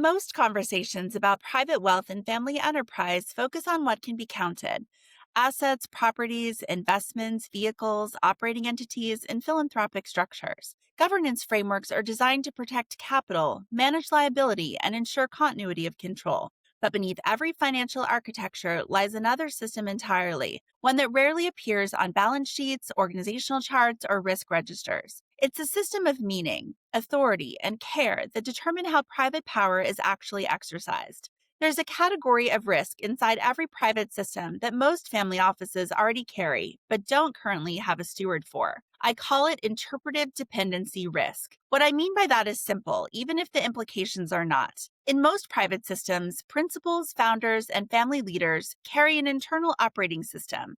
Most conversations about private wealth and family enterprise focus on what can be counted: assets, properties, investments, vehicles, operating entities, and philanthropic structures. Governance frameworks are designed to protect capital, manage liability, and ensure continuity of control. But beneath every financial architecture lies another system entirely, one that rarely appears on balance sheets, organizational charts, or risk registers. It's a system of meaning, authority, and care that determine how private power is actually exercised. There's a category of risk inside every private system that most family offices already carry, but don't currently have a steward for. I call it interpretive dependency risk. What I mean by that is simple, even if the implications are not. In most private systems, principals, founders, and family leaders carry an internal operating system,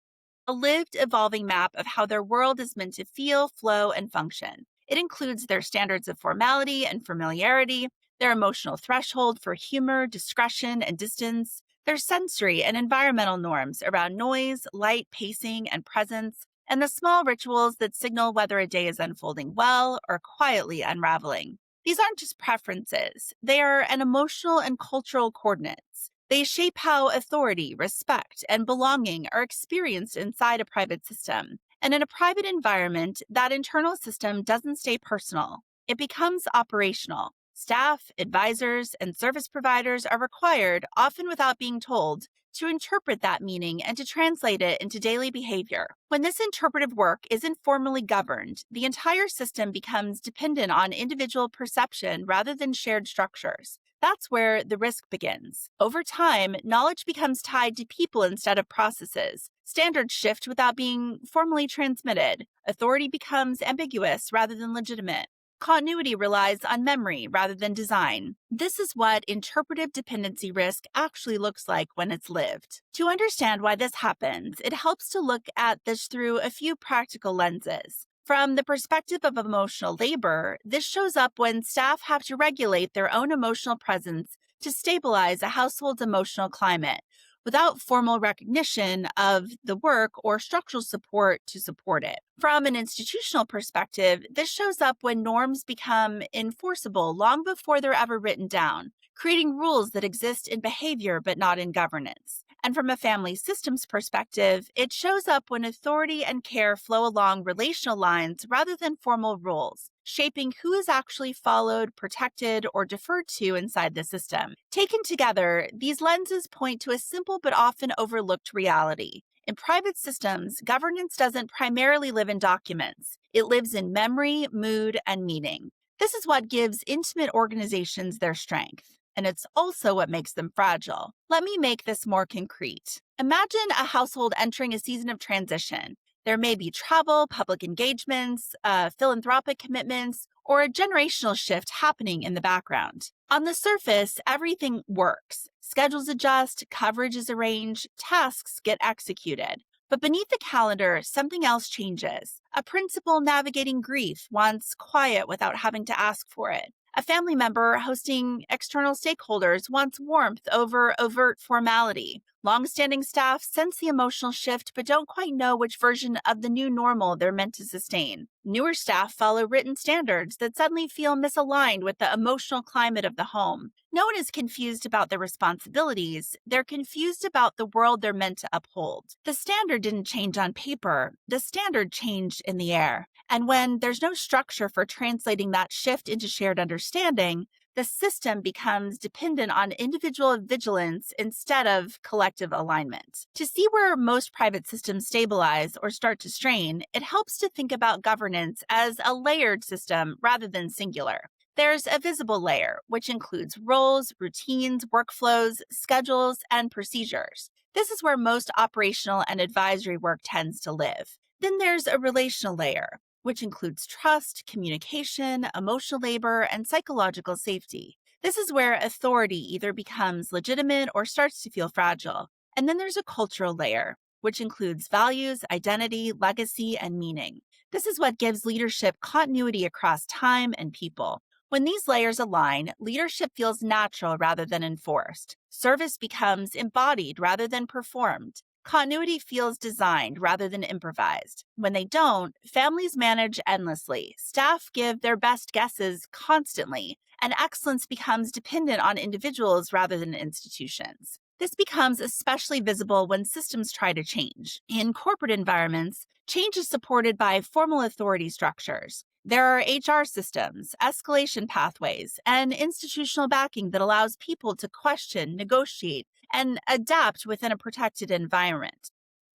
a lived, evolving map of how their world is meant to feel, flow, and function. It includes their standards of formality and familiarity, their emotional threshold for humor, discretion, and distance, their sensory and environmental norms around noise, light, pacing, and presence, and the small rituals that signal whether a day is unfolding well or quietly unraveling. These aren't just preferences, they are an emotional and cultural coordinates. They shape how authority, respect, and belonging are experienced inside a private system. And in a private environment, that internal system doesn't stay personal. It becomes operational. Staff, advisors, and service providers are required, often without being told, to interpret that meaning and to translate it into daily behavior. When this interpretive work isn't formally governed, the entire system becomes dependent on individual perception rather than shared structures. That's where the risk begins. Over time, knowledge becomes tied to people instead of processes. Standards shift without being formally transmitted. Authority becomes ambiguous rather than legitimate. Continuity relies on memory rather than design. This is what interpretive dependency risk actually looks like when it's lived. To understand why this happens, it helps to look at this through a few practical lenses. From the perspective of emotional labor, this shows up when staff have to regulate their own emotional presence to stabilize a household's emotional climate, without formal recognition of the work or structural support to support it. From an institutional perspective, this shows up when norms become enforceable long before they're ever written down, creating rules that exist in behavior but not in governance. And from a family systems perspective, it shows up when authority and care flow along relational lines rather than formal rules, shaping who is actually followed, protected, or deferred to inside the system. Taken together, these lenses point to a simple but often overlooked reality. In private systems, governance doesn't primarily live in documents. It lives in memory, mood, and meaning. This is what gives intimate organizations their strength. And it's also what makes them fragile. Let me make this more concrete. Imagine a household entering a season of transition. There may be travel, public engagements, philanthropic commitments, or a generational shift happening in the background. On the surface, everything works. Schedules adjust, coverage is arranged, tasks get executed. But beneath the calendar, something else changes. A principal navigating grief wants quiet without having to ask for it. A family member hosting external stakeholders wants warmth over overt formality. Longstanding staff sense the emotional shift but don't quite know which version of the new normal they're meant to sustain. Newer staff follow written standards that suddenly feel misaligned with the emotional climate of the home. No one is confused about their responsibilities. They're confused about the world they're meant to uphold. The standard didn't change on paper. The standard changed in the air. And when there's no structure for translating that shift into shared understanding, the system becomes dependent on individual vigilance instead of collective alignment. To see where most private systems stabilize or start to strain, it helps to think about governance as a layered system rather than singular. There's a visible layer, which includes roles, routines, workflows, schedules, and procedures. This is where most operational and advisory work tends to live. Then there's a relational layer, which includes trust, communication, emotional labor, and psychological safety. This is where authority either becomes legitimate or starts to feel fragile. And then there's a cultural layer, which includes values, identity, legacy, and meaning. This is what gives leadership continuity across time and people. When these layers align, leadership feels natural rather than enforced. Service becomes embodied rather than performed. Continuity feels designed rather than improvised. When they don't, families manage endlessly, staff give their best guesses constantly, and excellence becomes dependent on individuals rather than institutions. This becomes especially visible when systems try to change. In corporate environments, change is supported by formal authority structures. There are HR systems, escalation pathways, and institutional backing that allows people to question, negotiate, and adapt within a protected environment.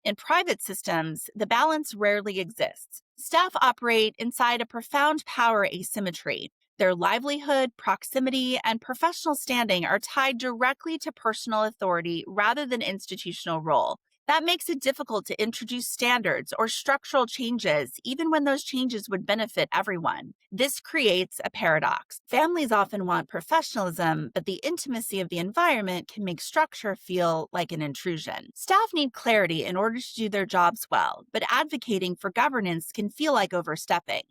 In private systems, the balance rarely exists. Staff operate inside a profound power asymmetry. Their livelihood, proximity, and professional standing are tied directly to personal authority rather than institutional role. That makes it difficult to introduce standards or structural changes, even when those changes would benefit everyone. This creates a paradox. Families often want professionalism, but the intimacy of the environment can make structure feel like an intrusion. Staff need clarity in order to do their jobs well, but advocating for governance can feel like overstepping.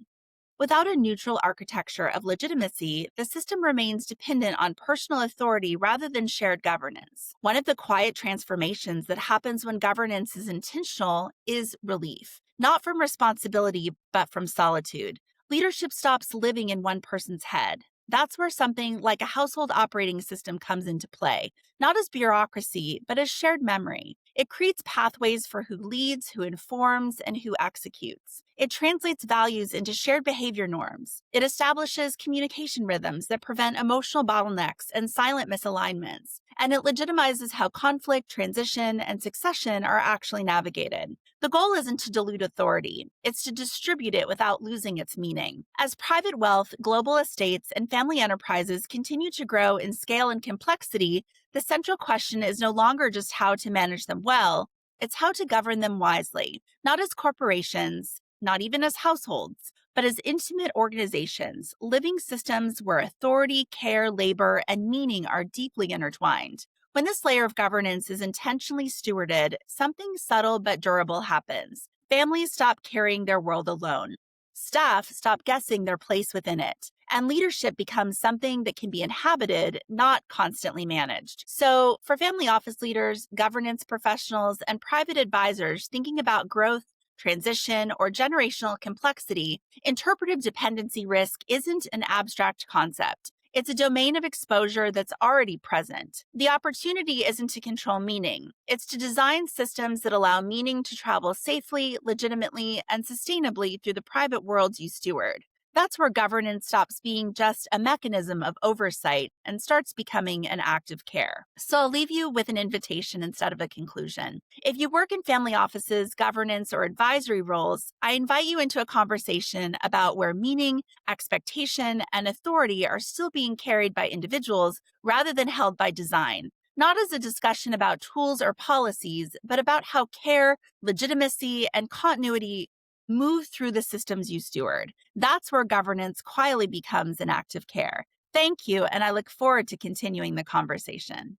Without a neutral architecture of legitimacy, the system remains dependent on personal authority rather than shared governance. One of the quiet transformations that happens when governance is intentional is relief, not from responsibility, but from solitude. Leadership stops living in one person's head. That's where something like a household operating system comes into play, not as bureaucracy, but as shared memory. It creates pathways for who leads, who informs, and who executes. It translates values into shared behavior norms. It establishes communication rhythms that prevent emotional bottlenecks and silent misalignments. And it legitimizes how conflict, transition, and succession are actually navigated. The goal isn't to dilute authority, it's to distribute it without losing its meaning. As private wealth, global estates, and family enterprises continue to grow in scale and complexity, the central question is no longer just how to manage them well, it's how to govern them wisely, not as corporations, not even as households, but as intimate organizations, living systems where authority, care, labor, and meaning are deeply intertwined. When this layer of governance is intentionally stewarded, something subtle but durable happens. Families stop carrying their world alone. Staff stop guessing their place within it, and leadership becomes something that can be inhabited, not constantly managed. So, for family office leaders, governance professionals, and private advisors thinking about growth, transition, or generational complexity, interpretive dependency risk isn't an abstract concept. It's a domain of exposure that's already present. The opportunity isn't to control meaning. It's to design systems that allow meaning to travel safely, legitimately, and sustainably through the private worlds you steward. That's where governance stops being just a mechanism of oversight and starts becoming an act of care. So I'll leave you with an invitation instead of a conclusion. If you work in family offices, governance, or advisory roles, I invite you into a conversation about where meaning, expectation, and authority are still being carried by individuals rather than held by design. Not as a discussion about tools or policies, but about how care, legitimacy, and continuity move through the systems you steward. That's where governance quietly becomes an act of care. Thank you, and I look forward to continuing the conversation.